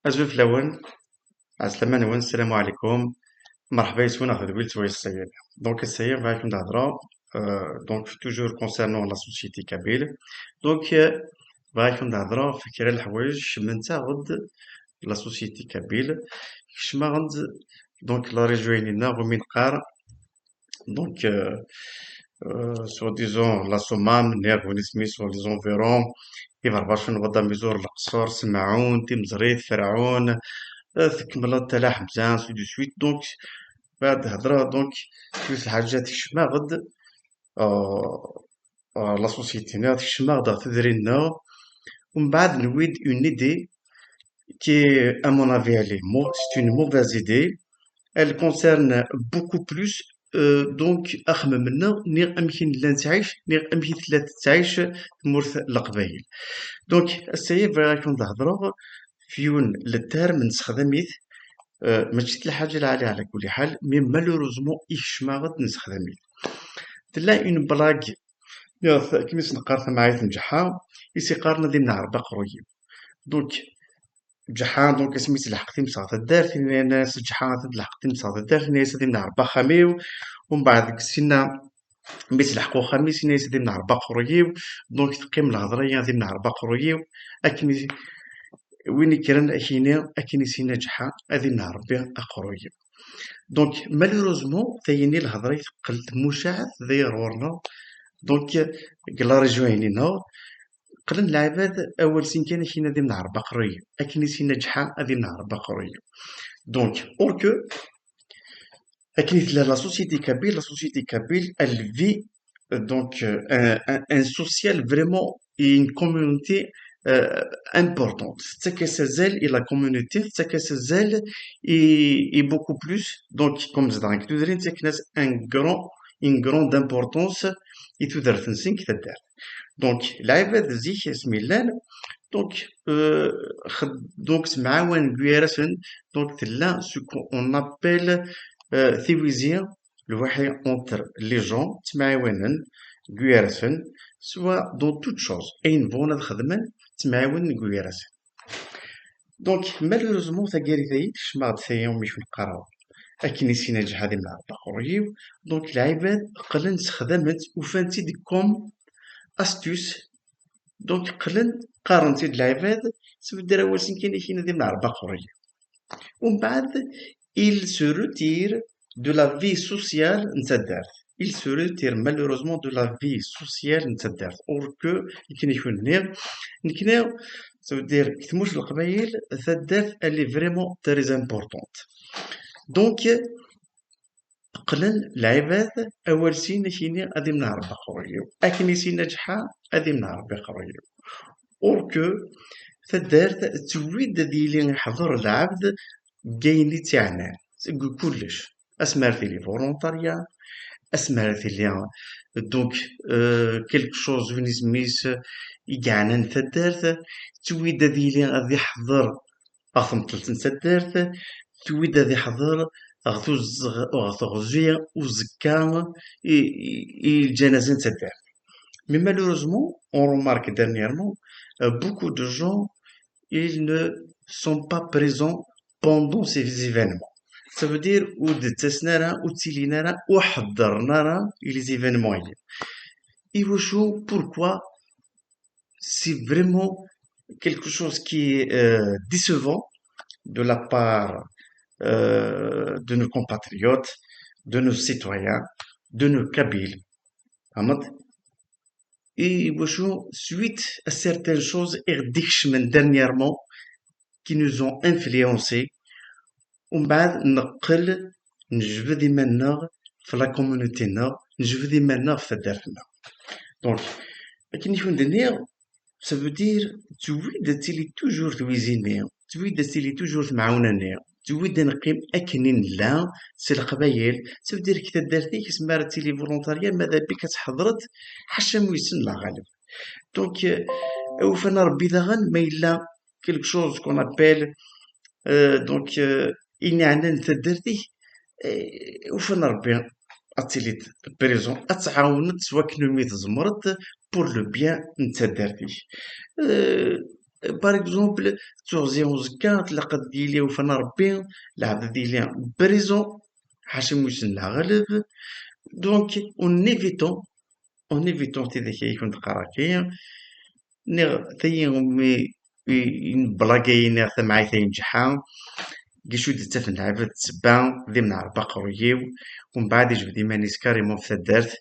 أزوف لون عسلامة نون السلام عليكم. مرحبا يسون أخذ ويل تويس السيد. دونك السيد غايكم نهضرا دونك توجور كونسيرنون لا سوسيتي كابيل. دونك غايكم نهضرا في كرا الحوايج من تاخد لا سوسيتي كابيل كشما غند دونك لا ريجوينينا غومين قار دونك سوا ديزون لا سومام نير وين سمي سوا ديزون فيرون يفرباشن غدا ميزور القصور سمعون تيمزريت فرعون تكملات تاع حمزان سو دو سويت دونك بعد هضره دونك جوج الحاجات كشما غد لا سوسيتينا كشما غدا تدرينا ومن بعد نويد اون ايدي كي à mon avis elle est c'est une mauvaise idée. Elle concerne beaucoup plus دونك أخمم منا نير أمكن لا نتعيش نير أمكن لا تعيش مورث القبايل. دونك السيد راكم تهضروا فيون للترم نستخدميت ماشي الحاجة العالية على كل حال مي مالوروزمون إيش ما غد نستخدميت تلا اون بلاك كيماش نقارث معايا نجحها يسي قارنا دي من عربة قرويب دونك جحان دونك سميت لحقتي مساط الدار ثاني ناس جحان لحقتي مساط الدار ثاني ناس من عربة خميو ومن بعد كسينا ميت لحقو خميس ناس من عربة قرويب دونك تقيم الهضرية دي من عربة قرويب أكني وين كران أكيني سينا جحا هذي نعربي أقرويب دونك مالوروزمون ثاني الهضرية قلت مشاعر ذي رورنا دونك قلا رجوينينا قلن العباد أول سين كان كينا دي نهار بقرية أكني سينا جحا هذي نهار بقرية دونك أوركو أكني لا سوسيتي كابيل لا سوسيتي كابيل elle vit donc un social vraiment et une communauté importante. C'est que ces ailes et la communauté, c'est que ces ailes et beaucoup plus. Donc, comme je l'ai dit, c'est qu'il y a une grande importance et tout d'un sens. Donc, العباد زيك اسميلان donc donc تمعاون كويرسن donc تلا ce qu'on appelle ثيويزيا الوحي entre les gens تمعاونن كويرسن سواء dans toute chose أين بغونا خدمن تمعاون كويرسن donc malheureusement تاكاري ثايت شماغ ثايا مش نقراو أكني سينا جحادي مع بقريو donc العباد قلن تخدمت وفانتي دي كوم astuce دونك قلن قارنتي د العباد تبدا أول سين كاين دي من عربة قرية ومن بعد il se retire de la vie sociale نتا الدارت il se retire malheureusement de la vie sociale نتا الدارت or que كاين يكون نكناو تبدير كتموش القبايل ثا الدارت elle est vraiment très importante دونك قلن العباد أول سين كاين غادي من عربة قرية أكني سين نجحا غادي من عربة قرية or que فدارت تويد ديالي يحضر العبد كايني تاعنا كلش اسمارتي لي فولونتاريا اسمارتي لي دونك كيلك شوز وين سميس يقعنا فدارت تويد ديالي غادي يحضر اخم تلت نتدارت تويد غادي يحضر غثو غزوية وزكا الجنازة نتدارت mais malheureusement on remarque dernièrement beaucoup de gens, ils ne sont pas présents pendant ces événements. Ça veut dire ou de tesnara ou tilinara ou haddarnara les événements. Et pourquoi c'est vraiment quelque chose qui est décevant de la part de nos compatriotes, de nos citoyens, de nos Kabyles. Et suite à certaines choses dernièrement qui nous ont influencés, ومن بعد نقل نجبد يمنا في لا كومونيتينا نجبد يمنا في دارنا دونك لكن يكون دنيا ça veut dire تويد تيلي توجور تويزيني تويد تيلي توجور معاونني تويد نقيم أكنين لا سي القبايل ça veut dire كي دارتي كسمار تيلي فولونتاريا ماذا بك تحضرت حاشا مويسن لا غالب دونك وفانا ربي داغن ما إلا quelque chose qu'on appelle donc إني عندنا نتدرتي وفانا ربي أتيليت بريزون أتعاونت سوا كنو مي تزمرت بور لو بيان نتدرتي باغ اكزومبل تغزيون زكا تلاقى ديالي وفنا ربي العبد ديالي بريزون حاشم ويسنى غالب دونك اون ايفيتون تيداك يكون تقراكي نيغ ثيين مي بلاكاين ثمعي ثيين جحا كيشو تفن لعبة تسبان ذي من عربا قرويو ومن بعد يجبد يمانيس كاريمون في تدارت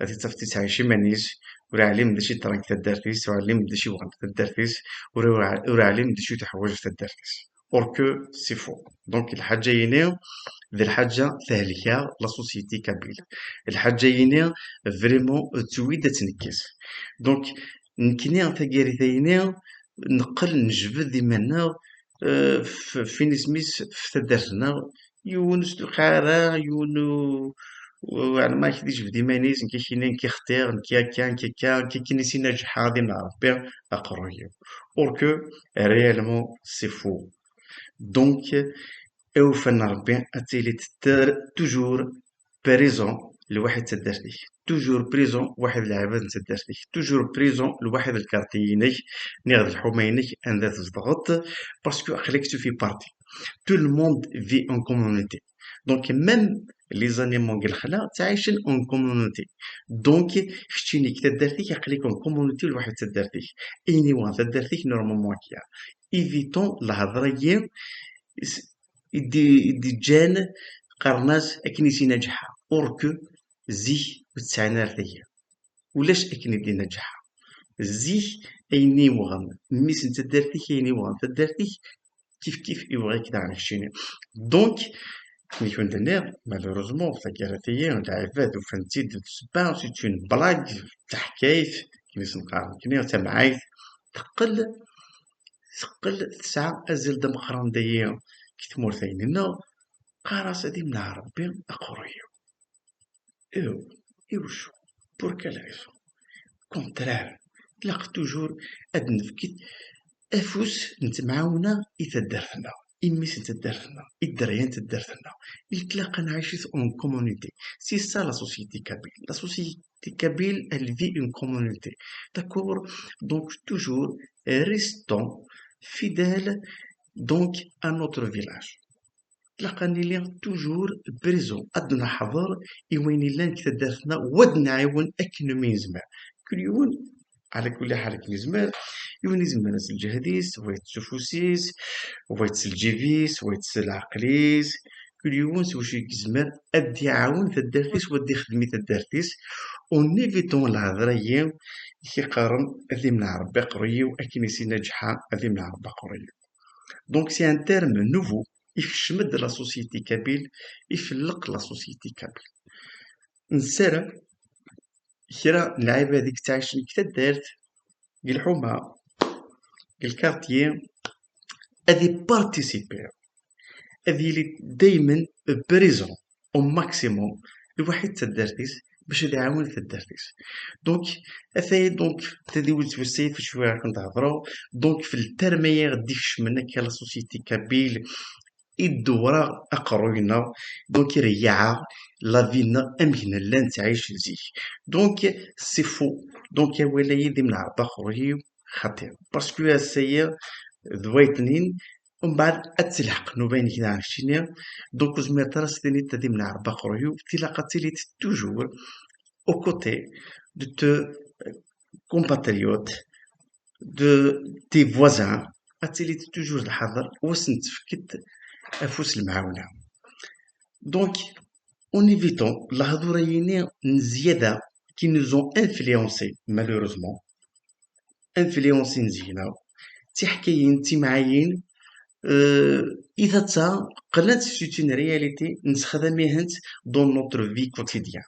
غادي تفتي تعيش يمانيس وراه علم داشي طرنك تدارتيس وراه علم داشي وغن تدارتيس وراه علم داشي تحوايج تدارتيس اوركو سي فو دونك الحاجة ينيو ذي الحاجة تهلكا لا سوسيتي كابيل الحاجة ينيو فريمون تويدا تنكيس دونك نكني ثاكيري ثاينيو نقل نجبد ديمانا فين سميس في تدرسنا يونس القارة يونو وعلى ما كيديش في ديمانيز كيشينين كيختار كي نسينا جحا غادي نعرف بها أقرويو اوركو ريالمون سي فو دونك اوفى ربي اتيلي توجور بريزون لواحد تدرتيك توجور بريزون واحد العباد تدرتيك توجور بريزون لواحد الكارتيينك نيغد الحومينك ان ذات تضغط باسكو عقلك في بارتي تو الموند في اون كومونيتي دونك ميم لي زانيمون كاع الخلا تعيشن اون كومونيتي دونك خشتيني تدرتيك عقلك اون كومونيتي لواحد تدرتيك ايني وان تدرتيك نورمالمون كيا ايفيتون الهضريه يدي جان قرناس اكن يسي ناجحة اوركو زيه وتسعنا رثية ولاش اكن يدي ناجحة زيه ايني وغن ميس نتا دارتيك ايني وغن تدارتيك كيف يبغيك داع نكشيني دونك كي كون دنيا مالوروزمون فكارثية العباد وفنتيد تسبان سيت اون بلاك تحكايت كي نقارن كني تمعايت ثقل تسعة أزل دم خراندية كي تمور ثايننا قراص هادي من ربي أقريو إوشو بور كال ريزون كونترار تلاق توجور هاد نفكيت أفوس نتمعاونا يتدرفنا إميس نتدرفنا الدريان تدرفنا يتلاقى نعيش اون كومونيتي سي سا لا سوسيتي كابيل لا سوسيتي كابيل elle vit une communauté d'accord donc toujours restons fidèles donc à notre village تلقاني لي توجور بريزون أدنا حضر إوين لان كتدارتنا ودنا عيون أكن من زمان كل يوم على كل حال كل زمان يوين زمان الجهديس ويت سفوسيس ويت الجيفيس ويت العقليس كل يوم سوى شي زمان أدي عاون تدارتيس ودي خدمي تدارتيس ونيفيتون الهضرية كيقارن أذي من عربي قريو أكن يسينا جحا أذي من عربي قريو دونك سي ان تيرم نوفو يفشمد لا سوسيتي كابيل يفلق لا سوسيتي كابيل نسرع كرا اللعيبه هذيك تعيش كتا دارت ديال الحومه ديال الكارتيي هذي بارتيسيبي هذي لي دايما بريزون او ماكسيموم لواحد تدارتيس باش يعاون تدارتيس دونك اثاي دونك تديوز في السيف شويه كنت هضرو دونك في الترميه غدي يفشمنا كلا سوسيتي كابيل الدورة أقروينا دونك يريعها لافينا أمكن لان تعيش زيك دونك سي فو دونك يا ولايدي من عرض أخرى خطير باسكو هسايا ذويتنين ومن بعد أتلحق نوبين كدا عرفتيني دونك زمير تراس تاني تدي من عرض أخرى تلاقى تيلي توجور au côté de tes compatriotes de tes voisins أتيلي توجور الحذر وسنت فكت أفوس المعاونة دونك en évitant الهضوريين زيادة qui nous ont influencé malheureusement influencé نزينا تحكاين تيمعاين إذا تا قلت c'est une réalité نستخدميها dans notre vie quotidienne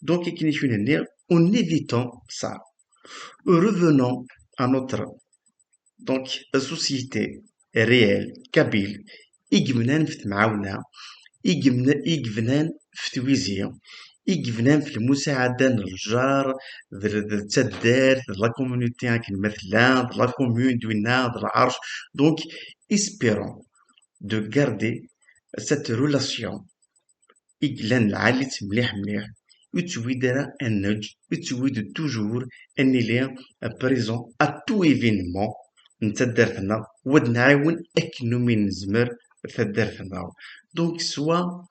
donc كي نكون هنا en évitant ça revenons à notre donc société réelle kabyle يجبنان في المعاونة يجبنان في تويزيا يجبنان في المساعدة للجار التدار لا كومونيتي مثلا لا كومون دوينا العرش دونك espérons de garder cette relation إجلان العالي مليح مليح وتويد راه النج وتويد توجور اني لي بريزون à tout événement نتا دارتنا ود نعاون أكنو من نزمر دارتنا. دونك سوا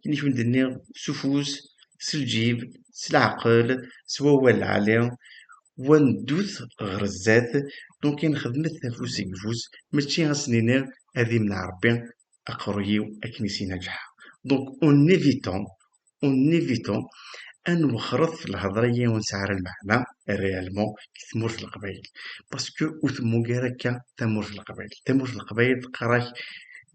كيما كنت ندير سفوس سالجيب سالعقل سوا والعالي وندوث غير الزاد. دونك كي نخدمت تافوس كفوس ماشي غاسنينير هادي من ربي أقريو أكنيسي ناجحة. دونك اون ايفيتون ان نوخرط في الهضرية ونسعر المعنى ريالمون كي تمور في القبايل باسكو وثمو كاع تمور في القبايل تقراك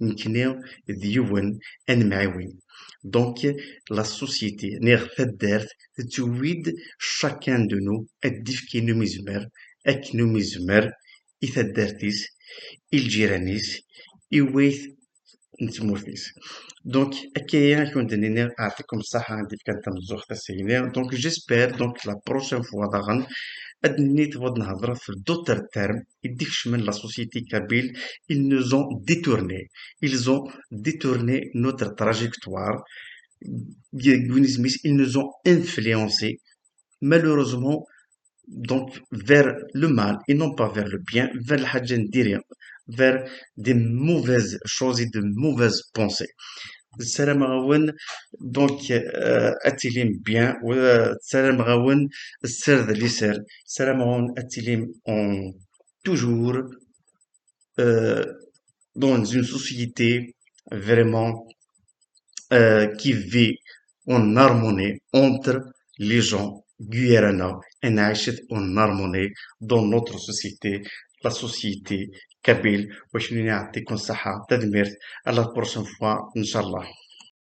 نكنيو ديون ان معاون. دونك لا سوسيتي نيغ تدارت تويد شاكان دو نو اديف كينو ميزمر اكنو ميزمر إثدارتيس الجيرانيس إويث نتموثيس. دونك هكايا كنت نينا نعطيكم الصحة عندي كانت مزوخ تسينير. دونك جيسبر دونك لا بروشين فوا داغن ادني تفض نهضر في دوتر تيرم يديكش من لا سوسيتي كابيل. ils nous ont détourné notre trajectoire. Ils nous ont influencé malheureusement donc vers le mal et non pas vers le bien, vers la haja نديرها vers des mauvaises choses et de mauvaises pensées. السلام غاون دونك اتيليم بيان والسلام غاون السر ذا لي سر السلام غاون اتيليم اون توجور dans une société vraiment qui vit en harmonie entre les gens Guyarana et نعيشت en harmonie dans notre société la société kabyle. واش نعطيكم الصحة تدمير على la prochaine fois إن شاء الله.